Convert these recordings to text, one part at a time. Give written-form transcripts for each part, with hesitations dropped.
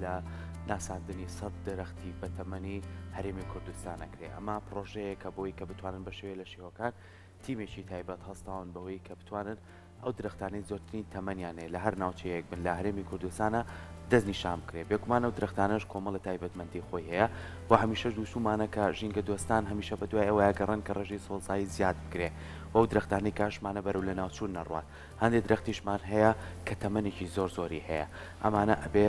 لە ناساندنی 100 دەرەختی بەتەمەنی هەرێمی کوردستانەکرێ. ئەمە پرۆژەیە کە بۆی کە بتوانن بە شێوەیە لە شێوەکان تیمێکی تایبەت هەستاون بەوەی کە بتوانن ئەو درەختانەی زۆرترین تەمەنیانێ لە هەر ناوچەیەک بن لە هەرێمی کوردستانە دەست نیشان بکرێ. بێگومان ئەو درەختانەش کۆمەڵە تایبەتمەندی خۆی هەیە و هەمیشە دووسومانە کە ژینگە دۆستان هەمیشە بە دوای ئەوەیە گەڕن کە ڕێژەی سۆڵسایی زیاد بکرێ و ئەو درەختانی کاشمانە بەرەو لە ناوچوون نەڕوات. هەندێک درەختیشمان هەیە کە تەمەنێکی زۆری هەیە. ئەمانە ئەبێ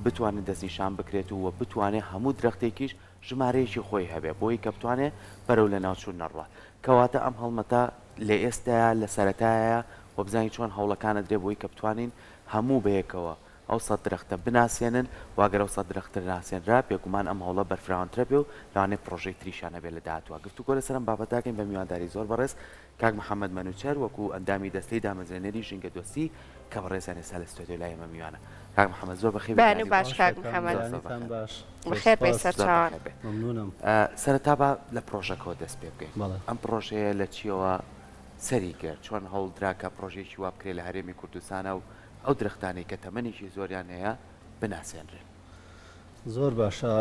بتوانێت دەستنیشان بکرێت و بتوانێت هەموو درەختێکیش ژمارەیەکی خۆی هەبێ بۆی کە بتوانێت بەرەو لە ناوچوون نەڕوات. کەواتە ئەم هەڵمەتە لە ئێستاە لە سەرەتایە و بزانین چۆن هەوڵەکانە درێ بۆی کە بتوانین هەموو بەیەکەوە ئەو 100 درەختە بناسیێنن واگەر ئەو 100 درەختە ناسیێنرا پێگومان ئەم هەوڵە بەرفراوانترە بێ و لەوانێ پرۆژەی تریشانە بێ لە داهاتوە. گفتوگۆ لەسەرم بابەتاکەین بە میوانداری زۆر بەڕێز کاک محەممەد مەنوچەر وەکو ئەندامی دەستەی دامەزرێنەری ژینگە دۆستی کە بەڕێزان ئێستا لە ستۆدیۆ لای ئەمە میوانە. کاک محەممەد زۆر بەخێر باش کاک محەممەد بەخێر بێ سەرچاوان. ممنونم. سەرەتا بە لە پرۆژەکەەوە دەست پێ بکەین. ئەم پرۆژەیە لە چیەوە سەری کرد چۆن هەوڵدراکە پرۆژێکی وا بکرێت لە هەرێمی کوردستانە و ئەو درەختانەی کە تەمەنێکی زۆریان هەیە بناسیێنرێن. زۆر باشە.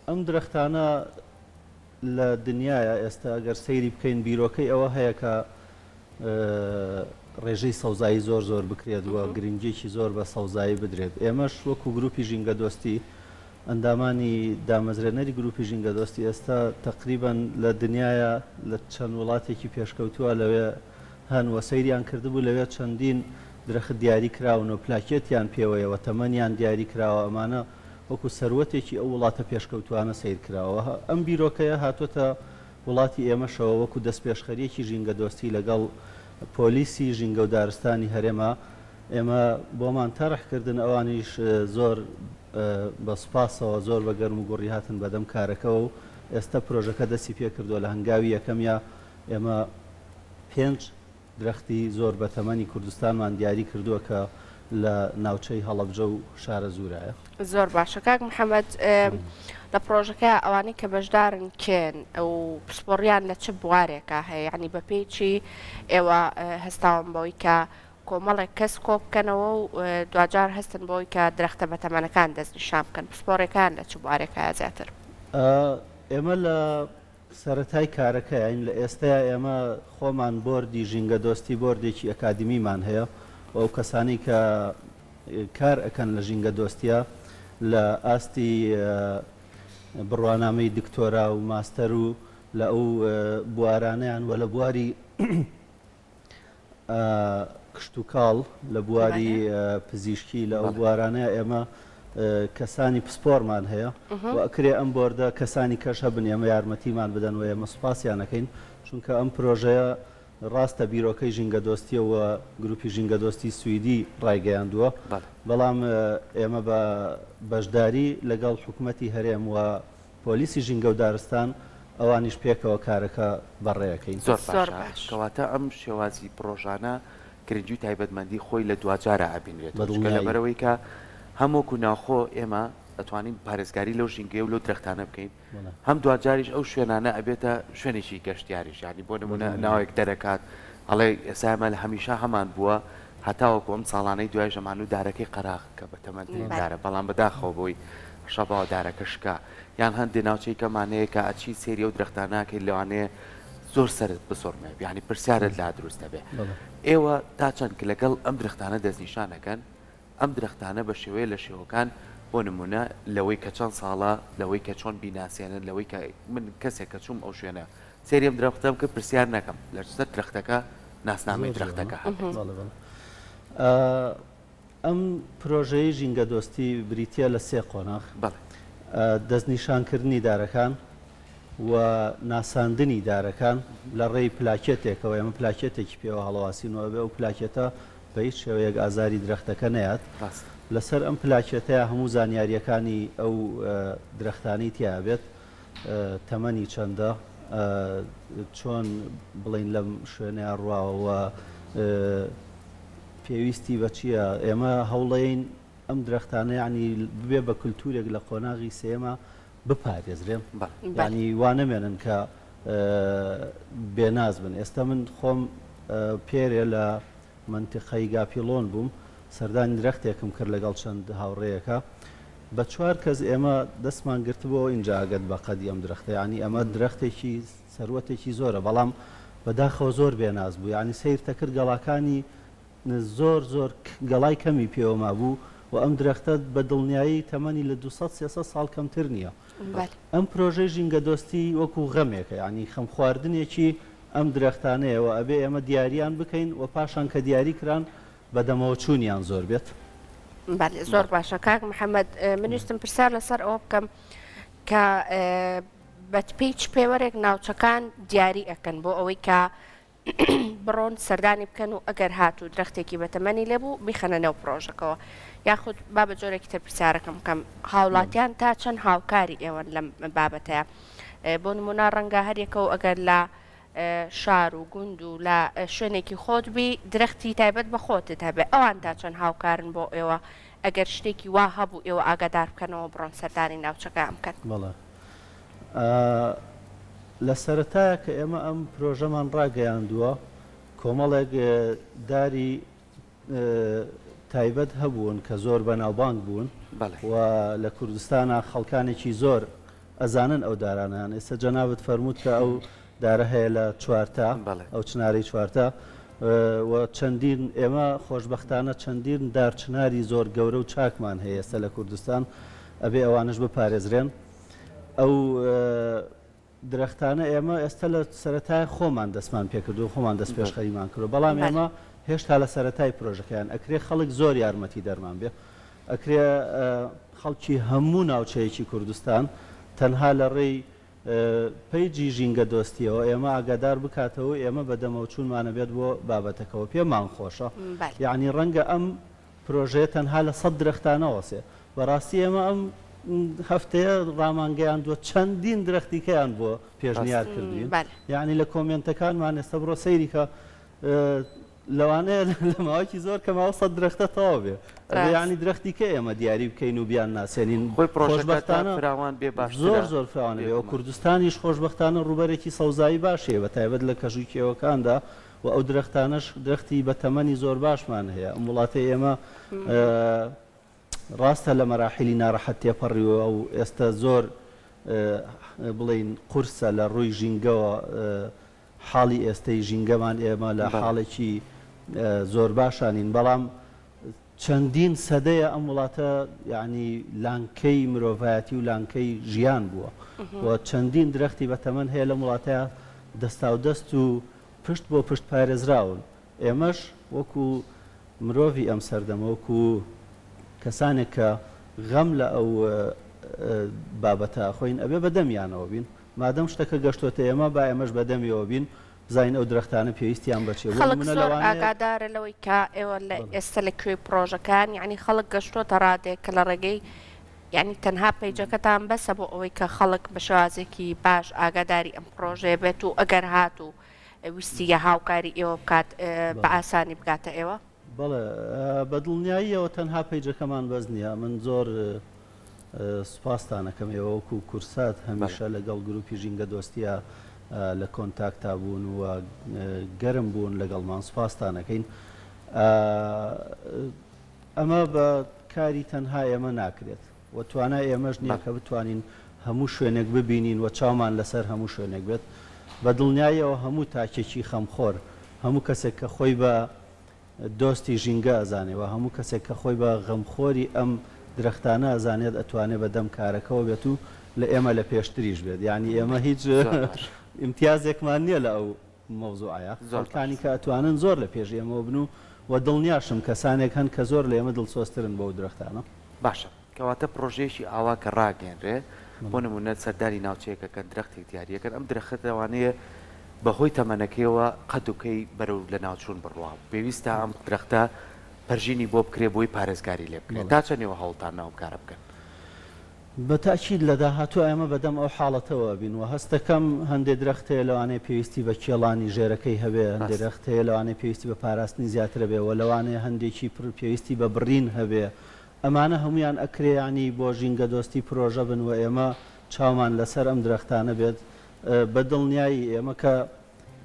ئەم درەختانە لە دنیاە ئێستا ئەگەر سەیری بکەین بیرۆکەی ئەوە هەیە کە ڕێژەی سەوزایی زۆر بکرێت وە گرنگێکی زۆر بە سەوزایی بدرێت. ئێمەش وەکو گروپی ژینگە دۆستی ئەندامانی دامەزرێنەری گروپی ژینگە دۆستی ئێستا تقریبان لە دنیاە لە چەند وڵاتێکی پێشکەوتووە لەوێ هەنوە سەیریان کردبوو لەوێ چەندین درەخت دیاری کراون و پلاکێتیان پێوەیەوە تەمەنیان دیاری کراوە ئەمانە وەکو سەروەتێکی ئەو وڵاتە پێشکەوتوانە سیر کراوە. ئەم بیرۆکەیە هاتوۆتە وڵاتی ئێمەشەوە وەکو دەست پێشخەریەکی ژینگە دۆستی لەگەڵ پۆلیسی ژینگە و دارستانی هەرێمە ئێمە بۆمان تەڕحکردن ئەوانیش زۆر بە سوپاسەوە زۆر بە گەرم و گوڕی هاتن بەدەم کارەکەەوە و ئێستا پرۆژەکە دەستی پێ کردووە لە هەنگاوی یەکەمیا ئێمە 5 درەختی زۆر بە تەمەنی کوردستانمان دیاری کردووە کە لە ناوچەی هەڵەبجە و شارە زورایە. زۆر باشە کاک محەممەد لە پرۆژەکە ئەوانەی کە بەشدارن کێن ئەو پسپۆڕیان لە چ بوارێکە هەیە ینی بە پێیچی ئێوە هەستاون بەوەی کە کۆمەڵێک کەس کۆ بکەنەوە و دوجار هەستن بۆی کە درەختە بەتەمەنەکان دەست نیشان بکەن پسپۆڕەکان لە چ بوارێکە زیاتر. ئێمە لە سەرەتای کارەکە یاین لە ئێستا ئێمە خۆمان بۆردی ژینگە دۆستی بۆردێکی ئەکادمیمان هەیە ئەو کەسانی کە کار ئەەکەن لە ژینگە دۆستیە لە ئاستی بڕوانامەی دکتۆرا و ماستەر و لە ئەو بوارانیان وە لە بواری کشت و کاڵ لە بواری پزیشکی لە ئەو بوارانەیە ئێمە کەسانی پسپۆرمان هەیە و ئەکرێ ئەم بۆردە کەسانی کەشە بن ئێمە یارمەتیمان بدەن و ئێمە سوپاسیانەکەین چونکە ئەم پرۆژەیە ڕاستە بیرۆکەی ژینگە دۆستیەوە گروپی ژینگە دۆستی سوئیدی ڕایگەیاندووە بەڵام ئێمە بە بەشداری لەگەڵ حکوومەتی هەرێم و پۆلیسی ژینگە و دارستان ئەوانیش پێکەوە کارەکە بەڕێەکەین. زۆر باش کەواتە ئەم شێوازی پرۆژانە گرنگی تایبەتمەندی خۆی لە دوجارە ئابینرێت لەبەرەوەی کە هەمووکو ناوخۆ ئێمە ئەتوانین پارێزگاری لەو ژینگە و لەو درەختانە بکەین هەم دوجاریش ئەو شوێنانە ئەبێتە شوێنێکی گەشتیاریش ینی بۆ نمونە ناوێک دەرەکات ئەڵێ ئێسامە لە هەمیشە هەمان بووە هەتاوەکو ئەم ساڵانەی دوای ژەمان و دارەکەی قەراغ کە بە تەمەندارە بەڵام بەداخەوە بۆی شەباوە دارەکەشکە یان هەندێک ناوچەی کەمانەیە کە ئەچی سێری و درەختاناکەی لەوانەیە زۆر سرت بسۆرمێ ینی پرسیارت لا دروستە بێ. ئێوە تا چەند کە لەگەڵ ئەم درەختانە دەستنیشانەکەن ئەم درەختانە بە شێوەیە لە شێوەکان بۆ نمونە لەوەی کە چەند ساڵە لەوەی کە چۆن بیناسیێنن لەوەی کە من کەسێک کە چوم ئەو شوێنە سێریم درەختەم کە پرسیار نەکەم لە سەر درەختەکە ناسنامەی درەختەکە ئەم پرۆژەی ژینگە دۆستی بریتە لە 3 قۆناغ دەستنیشانکردنی دارەکان و ناساندنی دارەکان لە ڕێی پلاکێتێکەوە ئێمە پلاکێتێکی پێوە هەڵەواسینەوە بێ و پلاکێتە بە هیچ شێوەیەک ئازاری درەختەکە نەیات لەسەر ئەم پلاکێتەیە هەموو زانیاریەکانی ئەو درەختانی تیا بێت تەمەنی چەندە چۆن بڵین لەم شوێنە ڕواوە پێویستی بە چییە ئێمە هەوڵەین ئەم درەختانە ینی ببێ بە کولتورێک لە قۆناغی سێمە بپارێزرێم ینی وانەمێنن کە بێناز بن. ئێستا من خۆم پێرێ لە منتیقەی گاپیلۆن بووم سەردانی درەختێکم کرد لەگەڵ چەند هاوڕێیەکە بە 4 کەس ئێمە دەستمان گرتبەوە اینجا ئاگەت بە قەدی ئەم درەختە ینی ئەمە درەختێکی سەروەتێکی زۆرە بەڵام بەداخەوە زۆر بێناز بوو ینی سیرتە کرد گەڵاکانی زۆر گەڵای کەمی پێوەما بوو و ئەم درەختە بە دڵنیایی تەمەنی لە 200 ساڵ کەمتر نییە ئەم پرۆژەی ژینگە دۆستی وەکو غەمێکە ینی خەم خواردنێکی ئەم درەختانەیەوە ئەبێ ئێمە دیاریان بکەین و پاشان کە دیاری کران بەدەمەوە چوونیان زۆر بێت زۆر باشە کاک محەممەد منویستم پرسیار لەسەر ئەوە بکەم کە بەپیچ پێوەرێک ناوچەکان دیاری ئەەکەن بۆ ئەوەی کە بڕۆن سەردانی بکەن و ئەگەر هات و درەختێکی بەتەمەنی لێبوو بیخەنە نێو پرۆژەکەەوە یاخود با بە جۆرێکی تر پرسیارەکەم بکەم هاوڵاتیان تا چەند هاوکاری ئێوەن لەم بابەتەیە بۆ نمونە ڕەنگە هەرێکەوە ئەگەر لە شار و گوند و لە شوێنێکی خۆت بی درەختی تایبەت بە خۆتت هەبێ ئەوان تا چەند هاوکارن بۆ ئێوە ئەگەر شتێکی وا هەبوو ئێوە ئاگادار بکەنەوە بڕۆن سەردانی ناوچەکە بکەن بەڵێ لە سەرەتایە کە ئێمە ئەم پرۆژەمان ڕاگەیاندووە کۆمەڵێک داری تایبەت هەبوون کە زۆر بەناوبانگ بوون و لە کوردستانە خەڵکانێکی زۆر ئەزانن ئەو دارانیان ئێستا جەنابەت فەرمووت کە ئەو دارە هەیە لە چوارتا ئەو چناری چوارتا و چەندین ئێمە خۆشببختانە چەندین دارچناری زۆر گەورە و چاکمان هەیە ئێستا لە کوردستان ئەبێ ئەوانش بپارێزرێن ئەو درەختانە ئێمە ئێستا لە سەرەتای خۆمان دەستمان پێکردو خۆمان دەست پێشخەریمان کردو بەڵام ئێمە هێشتا لە سەرەتای پرۆژەکەیان ئەکرێ خەڵک زۆر یارمەتی دەرمان بێ ئەکرێ خەڵکی هەموو ناوچەیەکی کوردستان تەنها لە ڕێی پەیجی ژینگە دۆستیەوە ئێمە ئاگادار بکاتەوە ئێمە بەدەمەوە چوونمانە بێت بۆ بابەتەکەەوە پێمان خۆشە یعنی ڕەنگە ئەم پرۆژەیە تەنها لە 100 درەختانەوەسێ بەڕاستی ئێمە ئەم هەفتەیە ڕامانگەیاندووە چەندین درەختیکەیان بۆ پێشنیار کردوین یعنی لە کۆمنتەکانمان ئێستا بڕۆ سەیریکە لەوانەیە لە ماوەکی زۆر کە ماوە 100 درەختە تەواو بێ ینی درەختیکە ئێمە دیاری بکەین و بیان ناسێنین زۆر فراوانە بێ و کوردستانیش خۆشببختانە ڕوبەرێکی سەوزایی باشێ بە تایبەت لە کەژووکیەوەکاندا و ئەو درەختانش درەختی بە تەمەنی زۆر باشمان هەیە ئەم وڵاتی ئێمە ڕاستە لە مەراحلی ناڕەحەت تێپەڕیوە و ئێستا زۆر بڵین قورسە لە ڕووی ژینگەوە حاڵی ئێستەی ژینگەمان ئێمە لە حاڵێکی زۆر باشانین بەڵام چەندین سەدەیە ئەم وڵاتە یعنی لانکەی مرۆڤایەتی و لانکەی ژیان بووە و چەندین درەختی بەتەمەن هەیە لە وڵاتەیە دەستا و دەست و پشت بۆ پشت پارێزراون ئێمەش وەکو مرۆڤی ئەم سەردەمە وەکو کەسانێک کە غەم لە ئەو بابەتە خۆین ئەبێ بەدەمیانەوە بین مادەم شتەکە گەشتۆتە ئێمە با ئێمەش بەدەمیەوە بین بزانین ئەو درەختانە پێویستیان بەچێ خەڵک زۆر ئاگادارە لەوەی کە ئێوە لە ئێستا لەکوێ پرۆژەکان یعنی خەڵک گەشتۆتە ڕادێک کە لە ڕێگەی یعنی تەنها پەیجەکەتان بەسە بۆ ئەوەی کە خەڵک بە شێوازێکی باش ئاگاداری ئەم پرۆژەیە بێت و ئەگەر هات و ویستیە هاوکاری ئێوە بکات بە ئاسانی بگاتە ئێوە بەڵێ بە دڵنیاییەوە تەنها پەیجەکەمان بەس نییە من زۆر سوپاسانەکەم ئێوە وەکو کورسات هەمیشە لەگەڵ گروپی ژینگە دۆستیە لە کۆنتاکتا بوون و گەرم بوون لەگەڵمان سوپاسانەکەین ئەمە بە کاری تەنها ئێمە ناکرێت و توانای ئێمەش نییە کە بتوانین هەموو شوێنێک ببینین و چاومان لەسەر هەموو شوێنێک بێت بە دڵنیاییەوە هەموو تاکێکی خەمخۆر هەموو کەسێک کە خۆی بە دۆستی ژینگە ئەزانێەوە هەموو کەسێک کە خۆی بە غەمخۆری ئەم درەختانە ئەزانێت ئەتوانێت بەدەم کارەکەەوە بێت و لە ئێمە لە پێشتریش بێت یعنی ئێمە هیچ امتیازێکمان نییە لە ئەو مەوزوعە زۆرکانی کە ئەتوانن زۆر لە پێش ئێمەوە بن و دڵنیاشم کەسانێک هەن کە زۆر لە ئێمە دڵسۆسترن بۆ درەختانە باشە کەواتە پرۆژێکی ئاوا کە ڕاگەێنرێ بۆ نمونە سەرداری ناوچەیەکە درەختێک دیاریەکەن ئەم درەخت لەوانەیە بەهۆی تەمەنەکەیەوە قەدوکەی بەرەو لە ناوچوون بڕوا پێویستە ئەم درەختە پەرژینی بۆ بکرێ بۆی پارێزگاری لێ بکرێت تا چەندێەوە هەوڵتان ناوکارە بکەن بە تاکید لە داهاتوو ئێمە بەدەم ئەو حاڵەتەوە بین و هەستەکەم هەندێک درەختەیە لەوانەیە پێویستی بە کێڵانی ژێرەکەی هەبێ هەندێک درەختەیە لەوانەیە پێویستی بە پاراستنی زیاترە بێ و لەوانەیە هەندێکی پێویستی بە بڕین هەبێ ئەمانە هەمویان ئەکرێیانی بۆ ژینگە دۆستی پرۆژە بن و ئێمە چاومان لەسەر ئەم درەختانە بێت بە دڵنیایی ئێمە کە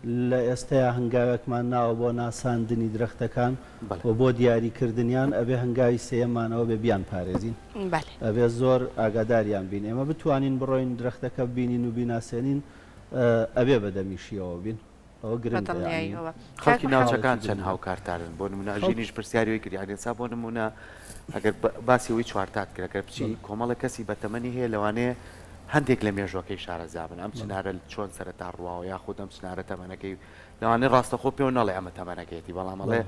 لە ئێستایا هەنگاوێکمان ناوە بۆ ناساندنی درەختەکان بەڵێ. و بۆ دیاریکردنیان ئەبێ هەنگاوی سێمانەوە بێ بیان پارێزین بەڵێ ئەبێ زۆر ئاگاداریان بین ئێمە بتوانین بڕۆین درەختەکە ببینین و بیناسێنین ئەبێ بەدەمیشیەوە بین ئەوە گرنگە یعنی. بەدڵنیاییەوە خەڵکی ناوچەکان چەند هاوکارتارن بۆ نمونە ژینیش پرسیاریەوەی کردی ئەگەر بۆ نمونە ئەگەر باسی ئەوەی چوارتات کرەکە بچی کۆمەڵە کەسی بەتەمەنی هەیە لەوانەیە هەندێک لە مێژوەکەی شارەزابن ئەم چنارە چۆن سەرەتا ڕواوە یاخود ئەم چنارە تەمەنەکەی لەوانەیە ڕاستەخۆ پێ نەڵێ ئەمە تەمەنەکەیەتی بەڵام ئەڵێ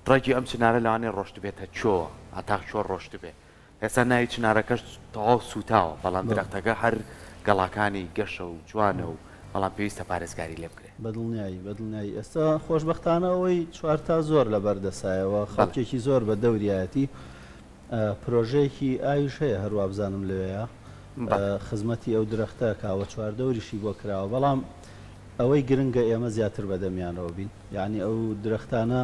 ڕێکی ئەم چنارە لەوانەیە ڕۆشت بێتە چۆ ئەتا چۆ ڕۆشت بێ ئێستا ناوی چنارەکەش تەواو سوتاوە بەڵام درەختەکە هەر گەڵاکانی گەشە و جوانە و بەڵام پێویستە پارێزگاری لێ بکرێت بەدڵنیایی ئێستا خۆشببختانە ئەوەی چوارتا زۆر لە بەردەسایەوە خەڵکێکی زۆر بە دەوریایەتی پرۆژەیەکی ئاویش هەیە هەروە بزانم لەوەیە خزمەتی ئەو درەختە کاوە چواردەوریشی بۆ کراوە بەڵام ئەوەی گرنگە ئێمە زیاتر بەدەمیانەوە بین یعنی ئەو درەختانە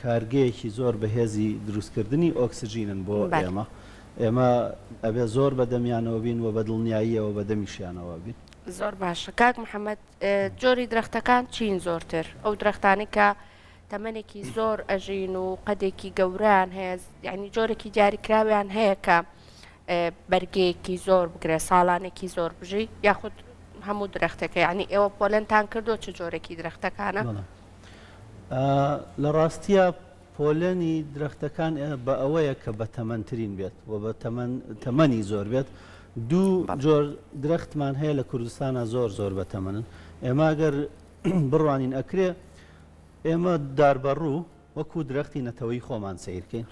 کارگەیەکی زۆر بەهێزی دروستکردنی ئۆکسسیژینن بۆ ئێمە ئەبێ زۆر بەدەمیانەوە بین و بەدڵنیاییەوە بەدەمیشیانەوە بین زۆر باشە کاک محەممەد جۆری درەختەکان چین زۆرتر ئەو درەختانی کە تەمەنێکی زۆر ئەژین و قەدێکی گەوران هەیە یعنی جۆرێکی دیاریکراویان هەیە کە بەرگەیەکی زۆر بگرێت ساڵانێکی زۆر بژی یاخود هەموو درەختەکە یعنی ئێوە پۆلەنتان کردو چه جۆرێکی درەختەکانە لە ڕاستیە پۆلەنی درەختەکان بە ئەوەیە کە بە تەمەنترین بێت و بە تەمەنی زۆر بێت دوو جۆر درەختمان هەیە لە کوردستانە زۆر بە تەمەنن ئێمە گەر بڕوانین ئەکرێ ئێمە داربەڕوو وەکو درەختی نەتەوەی خۆمان سیرکەین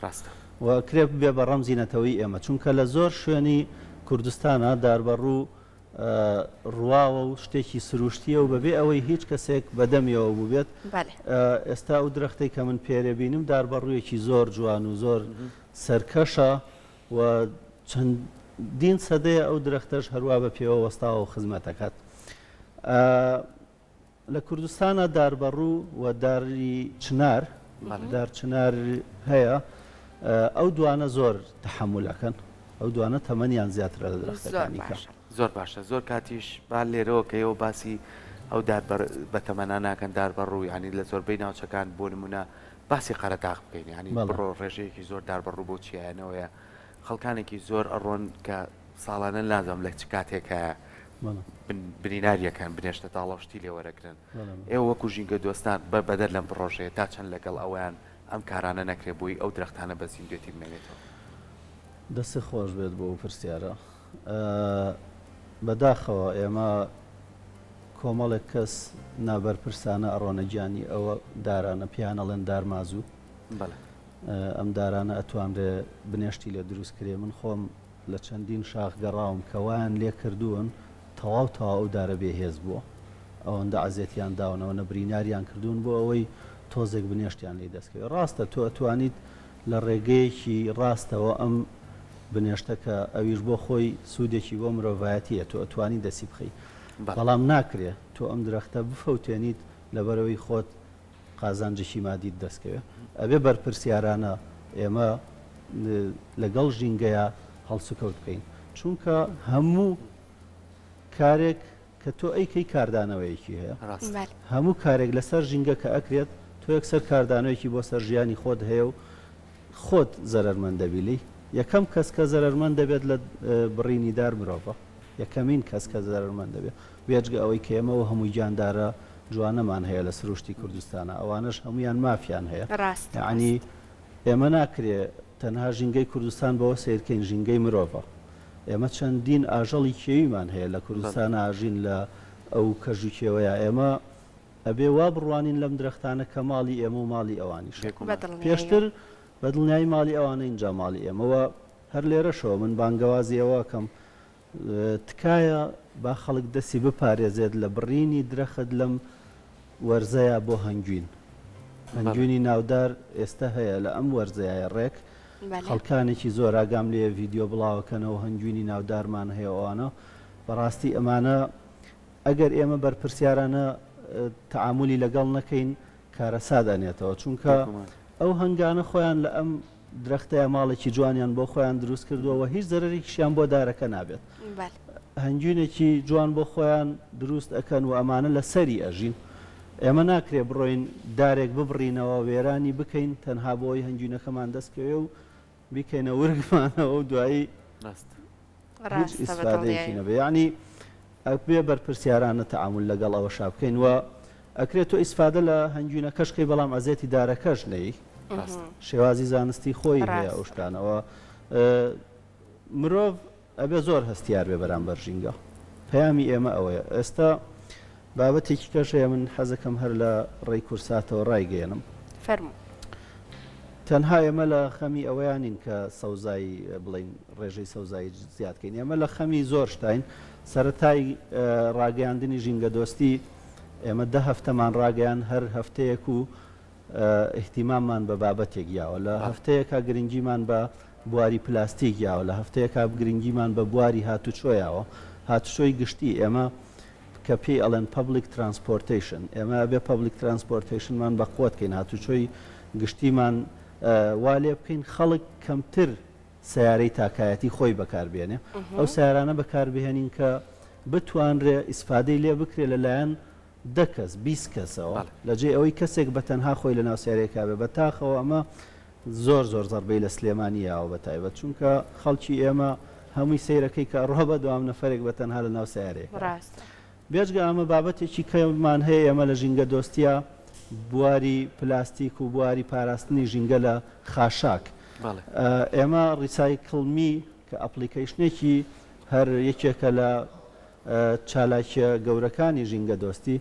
و کرێ بێ بە ڕەمزی نەتەوەی ئێمە چونکە لە زۆر شوێنی کوردستانە داربەڕوو ڕواوە و شتێکی سروشتیە و بەبێ ئەوەی هیچ کەسێک بەدەمیەوە بوو بێت ئێستا ئەو درەختەی کە من پێرەبینم داربەڕوویەکی زۆر جوان و زۆر سەرکەشە و چەندین سەدەیە ئەو درەختەش هەروە بە پێوە وەستاوە و خزمەتەکەات لە کوردستانە داربەڕوو و داری چنار دار چنار هەیە ئەو دوانە زۆر تەحملەکەن ئەو دوانە تەمەنیان زیاترە لە درەختەکانی کە زۆر باشە زۆر کاتیش با لێرەوە کە ئێوە باسی ئەو بە تەمەنا ناکەن داربەڕوو ینی لە زۆربەی ناوچەکان بۆ نمونە باسی قەرەتاق بکەین ینی بڕۆ ڕێژەیەکی زۆر داربەڕوو بۆ چیانەوەیە خەڵکانێکی زۆر ئەڕۆن کە ساڵانە لازم لە چ کاتێکە بنیناریەکان بنێشتە تاڵەشتی لێوەرەگرن ئێوە وەکو ژینگە دۆستان بەدەر لەم پرۆژەیە تا چەند لەگەڵ ئەویان ئەم کارانە نەکرێ بووی ئەو درەختانە بەزین دوێتی بمێنێتەوە دەستی خۆش بێت بۆ ئەو پرسیارە بەداخەوە ئێمە کۆمەڵێک کەس نابەرپرسانە ئەڕۆنەگیانی ئەوە دارانە پیانەڵێن دارمازوو ئەم دارانە ئەتوانرێ بنێشتی لێ دروستکرێ من خۆم لە چەندین شاخ گەڕاوم کەوایان لێ کردوون تەواو ئەو دارە بێهێز بووە ئەوەندە عزیەتیان داونەوە نەبریناریان کردوون بۆ ئەوەی تۆزێک بنێشتیان لێ دەستکەوێت ڕاستە تۆ ئەتوانیت لە ڕێگەیەکی ڕاستەوە ئەم بنێشتەکە ئەویش بۆ خۆی سوودێکی بۆ مرۆڤایەتیە تۆ ئەتوانی دەسی بخەی بەڵام ناکرێ تۆ ئەم درەختە بفەوتێنیت لەبەرەوەی خۆت قازانجێکی مادیت دەستکەوێت ئەبێ بەرپرسیارانە ئێمە لەگەڵ ژینگەیە هەڵسوکەوت بکەین چونکە هەموو کارێک کە تۆ ئەیکەی کاردانەوەیەکی هەیە هەموو کارێک لەسەر ژینگە کە ئەکرێت تۆ یەکسەر کاردانەوەیەکی بۆ سەر ژیانی خۆت هەیە و خۆت زەرەرمەند دەبیلی یەکەم کەس کە زەرەرمەند دەبێت لە بڕینی دار مرۆڤە یەکەمین کەس کە زەرەرمەند دەبێت بێجگە ئەوەی کە ئێمەوە هەمووی گیاندارە جوانەمان هەیە لە سروشتی کوردستانە ئەوانش هەمویان مافیان هەیە یعنی ئێمە ناکرێ تەنها ژینگەی کوردستان بەوە سیرکەین ژینگەی مرۆڤە ئێمە چەندین ئاژەڵی کێویمان هەیە لە کوردستان ئاژین لە ئەو کەژوکێوەیە ئێمە ئەبێ وا بڕوانین لەم درەختانە کە ماڵی ئێمە و ماڵی ئەوانیش پێشتر بەدڵنیایی ماڵی ئەوانە اینجا ماڵی ئێمەوە هەر لێرەشەوە من بانگەوازیەوە کەم تکایە با خەڵک دەستی بپارێزێت لە بڕینی درەخت لەم وەرزەیە بۆ هەنگوین هەنگوینی ناودار ئێستا هەیە لە ئەم وەرزەیە ڕێک خەڵکانێکی زۆر ئاگام لێ ڤیددیۆ بڵاوەکەنەوە هەنگوینی ناودارمان هەیە ئەوانە بەڕاستی ئەمانە ئەگەر ئێمە بەرپرسیارانە تەعاملی لەگەڵ نەکەین کارە سادانێتەوە چونکە ئەو هەنگانە خۆیان لە ئەم درەختەیە ماڵێکی جوانیان بۆ خۆیان دروست کردووەوە هیچ زەرەرێکیشیان بۆ دارەکە نابێت هەنگوینێکی جوان بۆ خۆیان دروست ئەکەن و ئەمانە لە سەری ئەژین ئێمە ناکرێ بڕۆین دارێک ببڕینەوە وێرانی بکەین تەنها بۆی هەنگوینەکەمان دەستکەوێ و بیکەینە ورگمانەوە و دوایی هیچ ئیسفادەیەکی نەبێ یعنی ئەبێ بەرپرسیارانە تەعامل لەگەڵ ئەوە شابکەین و ئەکرێت تۆ ئیسفادە لە هەنگوینەکەشکەی بەڵام ئەزێتی دارەکەش نەی شێوازی زانستی خۆی هەیە ئەو شتانەوە مرۆڤ ئەبێ زۆر هەستیار بێ بەرامبەر ژینگە پەیامی ئێمە ئەوەیە ئێستا بابەتێکی کەشەیە من حەزەکەم هەر لە ڕێی کورساتەوە ڕایگەێنم تەنها ئێمە لە خەمی ئەوەیانین کە سەوزایی بڵین ڕێژەی سەوزایی زیادکەین ئێمە لە خەمی زۆر شتین سەرەتای ڕاگەیاندنی ژینگە دۆستی ئێمە 10 هەفتەمان ڕاگەیان هەر هەفتەیەک و احتیماممان بە بابەتێک یاوە لە هەفتەیەکە گرنگیمان بە بواری پلاستیک یاوە لە هەفتەیەکە گرنگیمان بە بواری هاتوچۆیەوە هاتوچۆی گشتی ئێمە کە پێی ئەڵێن پبلیک ترانسپۆرتیشن ئێمە بێ پبلیک ترانسپۆرتیشنمان بە قوتکەین هاتوچۆی گشتیمان وا لێ بکەین خەڵک کەمتر سیارەی تاکایەتی خۆی بەکاربێنێ ئەو سیارانە بەکاربهێنین کە بتوانرێ ئیسفادەی لێ بکرێ لەلایەن 10 کەس 20 کەسەوە لەجێ ئەوەی کەسێک بە تەنها خۆی لە ناو سیارەیەکا بێ بە تاخەوە ئەمە زۆر زەربەی لە سلێمانیەوە بە تایبەت چونکە خەڵکی ئێمە هەمووی سەیرەکەی کە ڕۆبە دوام نەفرێک بە تەنها لە ناو سیارەیە بێژگە ئەمە بابەتێکی کەمان هەیە ئێمە لە ژینگە دۆستیە بواری پلاستیک و بواری پاراستنی ژینگە لە خاشاک ئێمە ڕیسایکڵمی کە ئەپلیکیشنێکی هەر یەکێکە لە چالاکیە گەورەکانی ژینگە دۆستی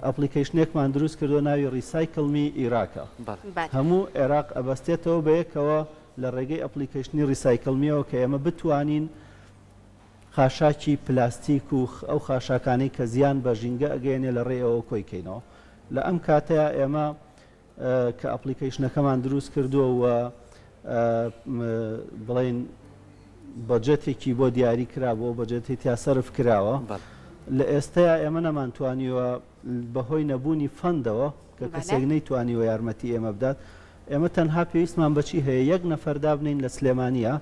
ئەپلیکیشنێکمان دروست کردو ناوی ڕیسایکڵمی عێراقە هەموو عێراق ئەبەستێتەوە بەیەکەوە لە ڕێگەی ئەپلیکیشنی ڕیسایکڵمیەوە کە ئێمە بتوانین خاشاکی پلاستیک و ئەو خاشاکانی کە زیان بە ژینگە ئەگەێنێ لە ڕێەوە کۆیکەینەوە لە ئەم کاتەیە ئێمە کە ئەپلیکیشنەکەمان دروست کردووە و بڵین بەجێتێکی بۆ دیاری کرا بۆ بەجێتی تیاسەرف کراوە لە ئێستایا ئێمە نەمانتوانیوە بەهۆی نەبوونی فەندەوە کە کەسێک نەیتوانیوە یارمەتی ئێمە بدات ئێمە تەنها پێویستمان بەچی هەیە یەک نەفەردا بنین لە سلێمانیە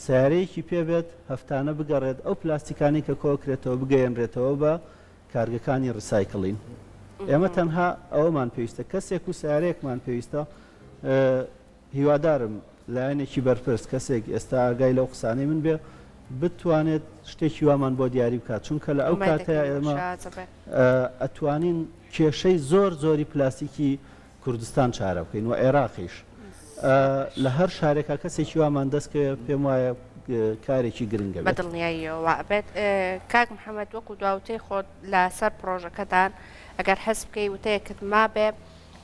سیارەیەکی پێبێت هەفتانە بگەڕێت ئەو پلاستیکانی کە کۆکرێتەوە بگەیەنرێتەوە بە کارگەکانی ڕیسایکڵین ئێمە تەنها ئەوەمان پێویستە کەسێک و سیارەیەکمان پێویستە هیوادارم لایەنێکی بەرپرس کەسێک ئێستا ئاگای لەو قسانەی من بێ بتوانێت شتێکی وامان بۆ دیاری بکات چونکە لە ئەو کاتەیە ئێمە ئەتوانین کێشەی زۆر زۆری پلاستیکی کوردستان چارە بکەین و عێراقیش لە هەر شارێکە کەسێکی وامان دەستکە پێم وایە کارێکی گرنگە بە دڵنیاییەوە بێت کاک محەممەد وەکو داوتەی خۆت لەسەر پرۆژەکەتان ئەگەر هەست بکەی وتەیەکت ما بێ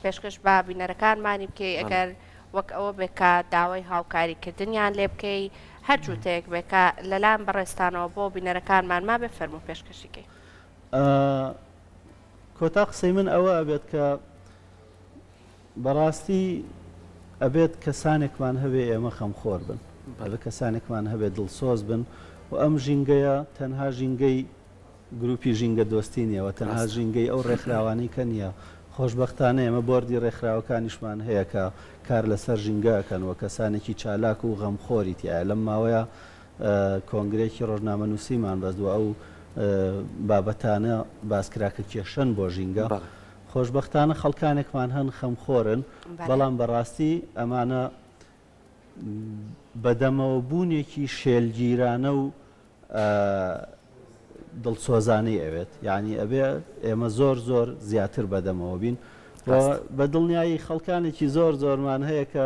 پێشکەش بە بینەرەکانمانی بکەی ئەگەر وەک ئەوە بێکە داوای هاوکاریکردنیان لێ بکەی هەر جووتەیەک بێکە لەلام بەڕێستانەوە بۆ بینەرەکانمان ما بێ فەرمو پێشکەشیکەی کۆتا قسەی من ئەوە ئەبێت کە بەڕاستی ئەبێت کەسانێکمان هەبێ ئێمە خەمخۆر بن بە کەسانێکمان هەبێت دڵسۆز بن و ئەم ژینگەیە تەنها ژینگەی گروپی ژینگە دۆستی نیەوە تەنها ژینگەی ئەو ڕێکخراوانی کە نییە خۆشببختانە ئێمە بۆردی ڕێکخراوەکانیشمان هەیە کە کار لەسەر ژینگەکەنەوە کەسانێکی چالاک و غەمخۆری تایە لەم ماوەیە کۆنگرێکی ڕۆژنامەنووسیمان بەزووە ئەو بابەتانە باسکراکە کێشەن بۆ ژینگە خۆشببختانە خەڵکانێکمان هەن خەمخۆرن بەڵام بەڕاستی ئەمانە بەدەمەوە بوونێکی شێلگیرانە و دڵسۆزانەی ئەوێت یعنی ئەبێ ئێمە زۆر زۆر زیاتر بەدەمەوە بین بە دڵنیایی خەڵکانێکی زۆر زۆرمان هەیە کە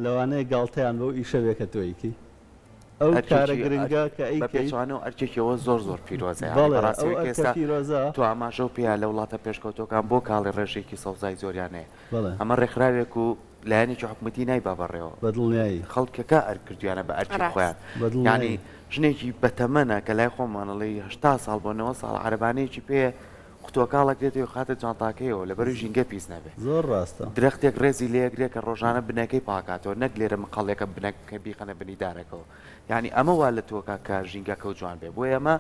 لەوانەیە گاڵتەیان بەو ئیشە بێکە تۆیکی ئەو کارە گرنگە کە ئەیکەوانە و ئەرچێکەوە زۆر زۆر پیرۆزە تو ئاماژە و پێیا لە وڵاتە پێشکەوتەکان بۆ کاڵی ڕێژێکی سەوزای زۆریانەیە ئەمە ڕێکخراوێک و لایەنێکی حکوومەتی نایبا بەڕێەوە بە دڵنیایی خەڵکەکە ئەرکردیانە بە ئەرکی خۆیان ینی ژنێکی بەتەمەنە کە لای خۆمانەڵی 80 ساڵ بۆ 9 ساڵ عەربانەیەکی پێ قوتووەکاڵک دێتەوە خاتە جانتاکەیەوە لەبەر ژینگە پیس نەبێت زۆر ڕاستە درەختێک ڕێزی لێگرێت کە ڕۆژانە بنەکەی پاکاتەوە نەک لێرە مقاڵێکە بنەکە بیخەنە بنیدارەکەەوە یعنی ئەمە وا لە تۆکە کە ژینگەکە و جوان بێ بۆ ئەمە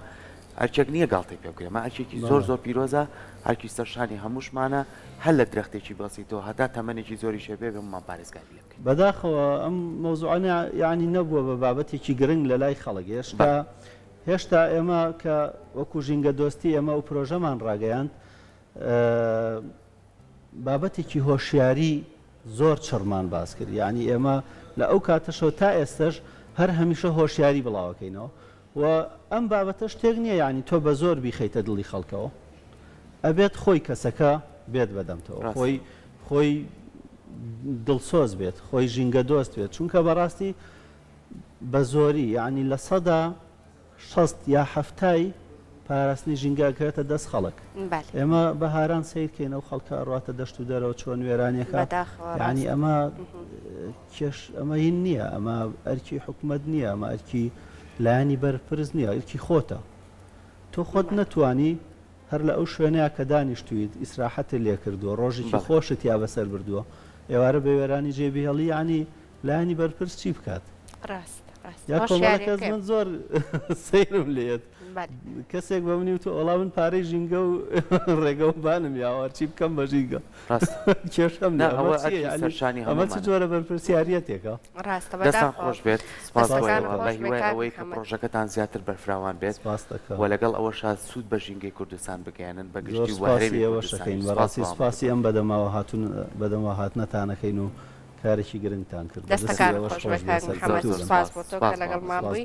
هەرچێک نییە گاڵتەی پێبگرێ مە هەرچێکی زۆر زۆر پیرۆزە هەرکی سەرشانی هەمووشمانە هەر لە درەختێکی بەسیتەوە هەتا تەمەنێکی زۆری شێبێ بمان پارێزگاری لێ بکەین بەداخەوە ئەم مۆزوعانە یعنی نەبووە بە بابەتێکی گرنگ لە لای خەڵک هێشتا هێشتا ئێمە کە وەکو ژینگە دۆستی ئێمە و پرۆژەمان ڕاگەیاند بابەتێکی هۆشیاری زۆر چڕمان باس کرد یعنی ئێمە لە ئەو کاتەشەوە تا ئێستش هەر هەمیشە هۆشیاری بڵاوەکەینەوە و ئەم بابەتە شتێک نییە ینی تۆ بە زۆر بیخەیتە دڵی خەڵکەوە ئەبێت خۆی کەسەکە بێت بەدەمتەوە خۆی دڵسۆز بێت خۆی ژینگە دۆست بێت چونکە بەڕاستی بە زۆری یعنی لە سەدا 60 یا 70 پاراستنی ژینگاکەوێتە دەست خەڵک ئێمە بەهاران سیرکەین ئەو خەڵکە ڕاتە دەشت و دەرەوە چۆن وێرانێکە ینی ئەمە هین نییە ئەمە ئەرکی حکومت نییە ئەمە ئەرکی لایانی بەرپرس نییە ئەرکی خۆتە تۆ خۆت نەتوانی هەر لە ئەو شوێنەیە کە دانیشتویت ئیسراحەتە لێ کردووە ڕۆژێکی خۆشت یا بەسەر بردووە ئێوارە بە وێرانی جێبیهێڵی ینی لایانی بەرپرس چی بکات یا کۆمەڵەکەس من زۆر سەیرم لێت کەسێک بە منی و تۆ ئەڵا من پارەی ژینگە و ڕێگەوبانم یاوە چی بکەم بە ژینگە کێشەم ئەمە چ جۆرە بەرپرسیارەتێکە دەستان خۆش بێت سپاس ئەوەی کە پرۆژەکەتان زیاتر بەرفراوان بێت و لەگەڵ ئەوەش سوود بە ژینگەی کوردستان بگەیانن بەگشتی وەشەکەین بەڕاستی سپاسی ئەم بەدەماوە هاتون بەدەمەوە هاتنەتانەکەین و کارێکی گرنگتان کرد دەستەکان خۆش بەکار محەممەد سپاس بۆ تۆ کە لەگەڵ مابووی